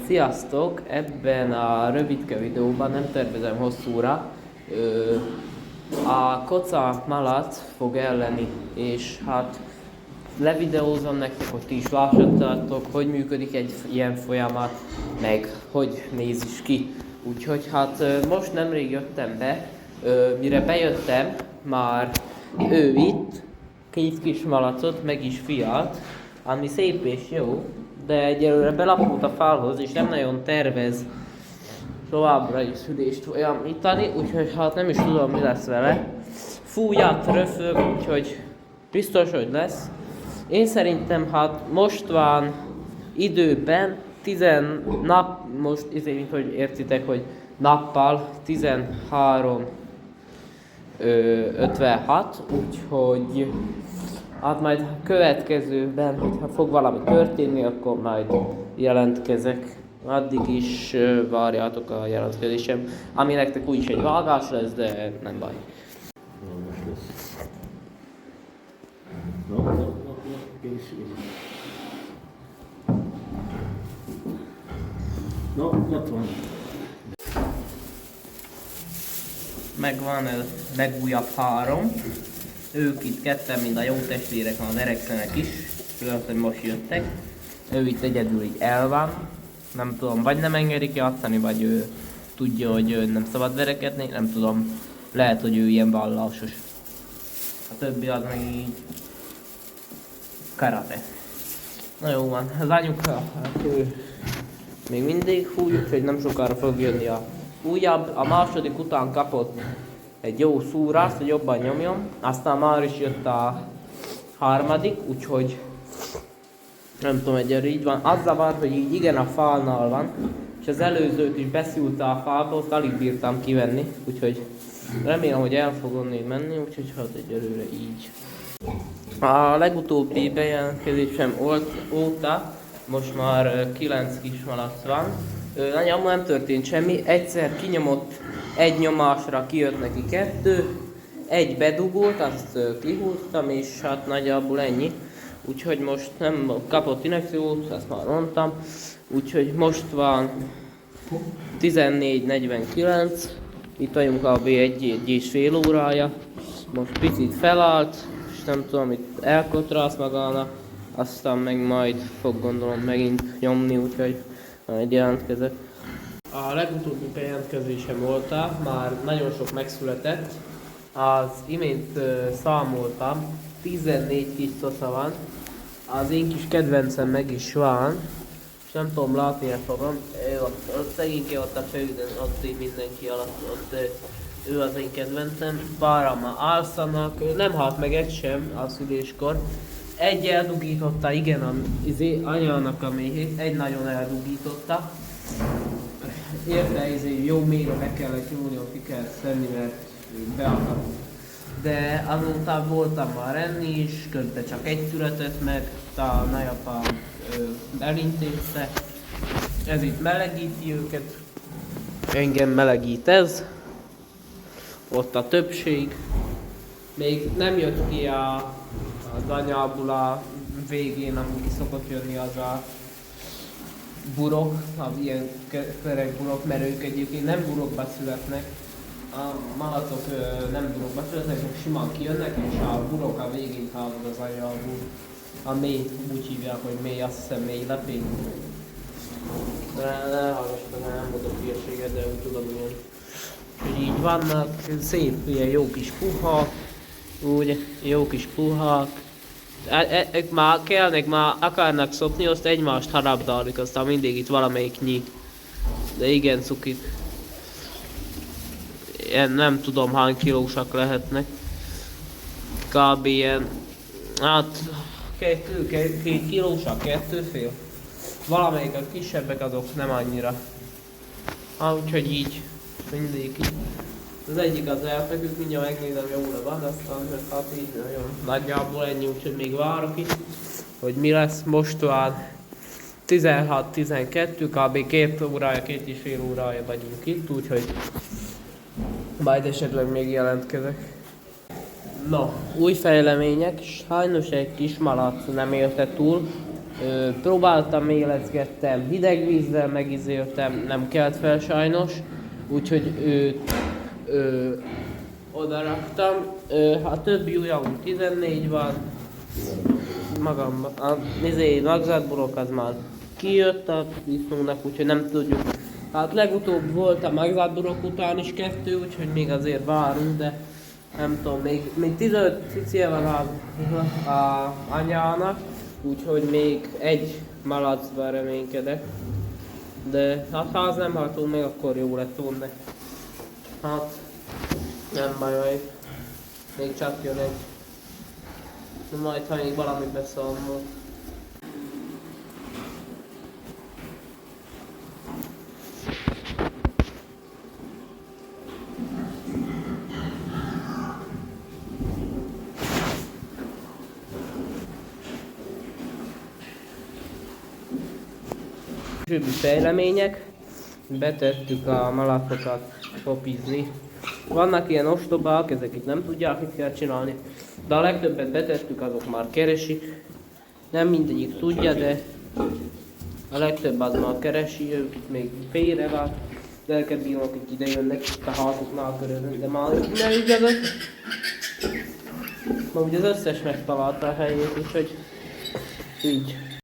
Sziasztok! Ebben a rövidke videóban, nem tervezem hosszúra, a koca malac fog elleni, és hát levideózom nektek, hogy ti is lássátok, hogy működik egy ilyen folyamat, meg hogy néz is ki. Úgyhogy hát most nemrég jöttem be, mire bejöttem, már ő itt, két kis malacot, meg is fialt, ami szép és jó, de egyelőre belapult a falhoz, és nem nagyon tervez továbbra is szülést folyamítani, úgyhogy hát nem is tudom, mi lesz vele. Fújat, röfög, úgyhogy biztos, hogy lesz. Én szerintem hát most van időben, most mint hogy értitek, hogy nappal 13:56, úgyhogy hát majd következőben, hogyha fog valami történni, akkor majd jelentkezek. Addig is várjátok a jelentkezésem, ami nektek úgyis egy vágás lesz, de nem baj. Most lesz. Készül. Ott van. Megvan a legújabb három. Ők itt ketten, mind a jó testvérek, az erekszenek is. Tudod, hogy most jöttek. Ő itt egyedül így el van. Nem tudom, vagy nem engedik játszani, vagy ő tudja, hogy ő nem szabad verekedni. Nem tudom, lehet, hogy ő ilyen vallásos. A többi az meg így karate. Na jó van, az anyuka, hát ő még mindig fúj, úgyhogy nem sokára fog jönni a újabb. A második után kapott egy jó szúrást, hogy jobban nyomjon. Aztán már is jött a harmadik, úgyhogy nem tudom, egyelőre így van. Az zavar, hogy így igen a falnál van, és az előzőt is beszűlte a falba, azt alig bírtam kivenni, úgyhogy remélem, hogy el fog onnél menni, úgyhogy hát egyelőre így. A legutóbbi bejelentkezésem óta most már 9 kismalac van. Nagyjából nem történt semmi, egyszer kinyomott egy nyomásra, kijött neki 2, egy bedugult, azt kihúztam, és hát nagyjából ennyi. Úgyhogy most nem kapott injekciót, ezt már mondtam. Úgyhogy most van 14:49, itt vagyunk kb. egy és fél órája. Most picit felállt, és nem tudom, itt elkotrász magának, aztán meg majd fog gondolom megint nyomni, úgyhogy majd jelentkezek. A legutóbbi bejelentkezésem volt, már nagyon sok megszületett. Az imént számoltam, 14 kis szosza van. Az én kis kedvencem meg is van, és nem tudom, látni fogom. Ott szegényke ott a főden, ott mindenki alatt, ott ő az én kedvencem. Páran ma alszanak, nem halt meg egy sem a szüléskor. Egy eldugította, igen, anyának a méhét, egy nagyon eldugította. Érte, jó mélyre be kellett nyúlni, ki kell szedni, mert beakadt. De azután voltam már enni is, közben csak egy született meg, a nagyapám elintézte. Ez itt melegíti őket, engem melegít ez. Ott a többség. Még nem jött ki az anyából a végén, ami ki szokott jönni, az a burok, az ilyen köreg burok, mert ők egyébként nem burokba születnek. A malacok nem burokba születnek, csak simán kijönnek, és a burok a végén hálad az anyából. A mély, úgy hívják, hogy mély, azt hiszem mély lepény. Ne hallgassatok, nem mondok hülyeséget, de úgy tudom ilyen. Úgyhogy így vannak szép, ilyen jó kis puhák, úgy, jó kis puhák. Ők már kellnek, már akarnak szopni, azt egymást harabdálik, aztán mindig itt valamelyik nyi. De igen cukit. Ilyen nem tudom hány kilósak lehetnek. Kb. Ilyen, hát 2 kilósak, 2,5. Valamelyik a kisebbek, azok nem annyira. Úgyhogy így, mindig így. Az egyik az elfeküdt, mindjárt megnézem, jól van, aztán hát így nagyon nagyjából ennyi, úgyhogy még várok itt, hogy mi lesz. Most van 16-12, kb. 2 órája, 2,5 órája vagyunk itt, úgyhogy majd esetleg még jelentkezek. No, új fejlemények, sajnos egy kis malac nem élte túl, Próbáltam, éleckedtem, hideg vízzel megizéltem, nem kelt fel sajnos, úgyhogy oda raktam. A többi ujjam 14 van, magamban. A magzatburok az már kijött a disznónak, úgyhogy nem tudjuk. Hát legutóbb volt a magzatburok után is 2, úgyhogy még azért várunk, de nem tudom, még 15 cicie van a anyának, úgyhogy még egy malacban reménykedek. De hát ha az nem haltunk meg, akkor jó lett volna. Hát nem baj, még csak jön egy. Majd ha még valami beszámol. Későbbi fejlemények, betettük a malacokat popizni. Vannak ilyen ostobák, ezek itt nem tudják, mit kell csinálni, de a legtöbbet betettük, azok már keresik. Nem mindegyik tudja, de a legtöbb az már keresi, ők itt még félre van. Lelkebírók itt ide jönnek, itt a házuknál körülön, de már nem igaz. Ma ugye az összes megtalálta a helyét, úgyhogy így.